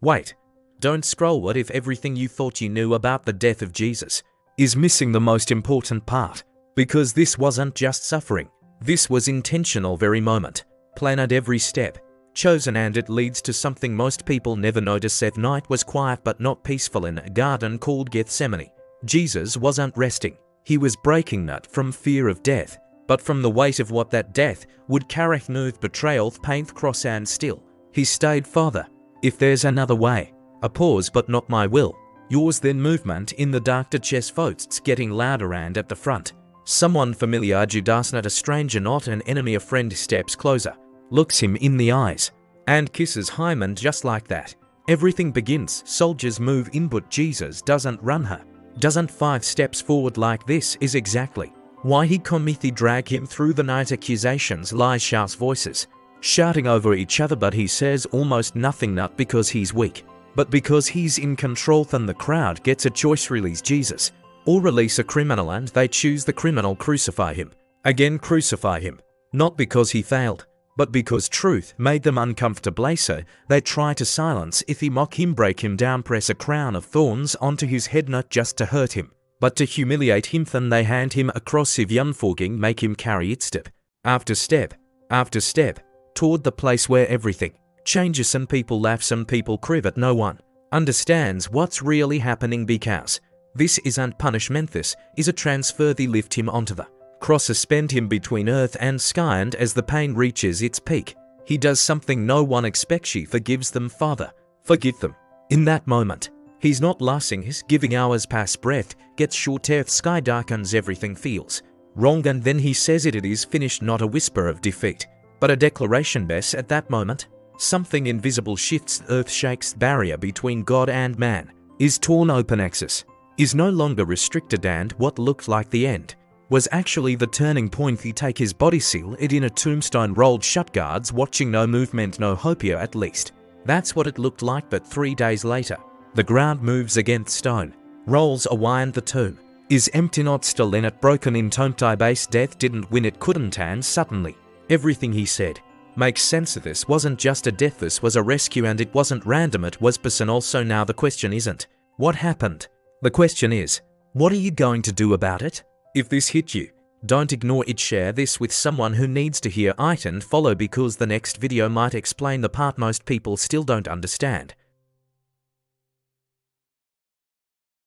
Wait. Don't scroll. What if everything you thought you knew about the death of Jesus is missing the most important part? Because this wasn't just suffering. This was intentional, very moment, planned every step, chosen, and it leads to something most people never notice. That night was quiet but not peaceful in a garden called Gethsemane. Jesus wasn't resting. He was breaking not from fear of death, but from the weight of what that death would carry. No betrayal, pain, cross, and still he stayed. Father, if there's another way. A pause, but not my will. Yours. Then movement in the dark. The chest votes getting louder, and at the front, someone familiar. Judas, not a stranger, not an enemy. A friend steps closer, looks him in the eyes, and kisses him. And just like that, everything begins. Soldiers move in, but Jesus doesn't run her. Doesn't 5 steps forward. Like this is exactly why he committee drag him through the night. Accusations, lies, shouts, voices shouting over each other, but he says almost nothing. Not because he's weak, but because he's in control. Then the crowd gets a choice: release Jesus or release a criminal, and they choose the criminal. Crucify him. Again, crucify him. Not because he failed, but because truth made them uncomfortable. So they try to silence if he, mock him, break him down, press a crown of thorns onto his head, not just to hurt him, but to humiliate him. Then they hand him a cross, if unforgiving, make him carry it step after step after step toward the place where everything changes. Some people laugh, some people cry, but no one understands what's really happening, because this isn't punishment, this is a transfer. They lift him onto the cross, suspend him between earth and sky, and as the pain reaches its peak, he does something no one expects. He forgives them. Father, forgive them. In that moment, he's not lasting. His giving hours pass, breath gets short, earth sky darkens, everything feels wrong, and then he says it is finished. Not a whisper of defeat, but a declaration. Bess, at that moment, something invisible shifts. Earth shakes. Barrier between God and man is torn open. Access is no longer restricted, and what looked like the end was actually the turning point. He take his body, seal it in a tombstone, rolled shut, guards watching, no movement, no hope here. At least that's what it looked like. But 3 days later, the ground moves against stone, rolls away, and the tomb is empty, not still in it, broken in tomb. Base death didn't win, it couldn't, and suddenly everything he said makes sense. Of this wasn't just a death, this was a rescue, and it wasn't random, it was person. Also now the question isn't what happened, the question is, what are you going to do about it? If this hit you, don't ignore it. Share this with someone who needs to hear it, and follow, because the next video might explain the part most people still don't understand.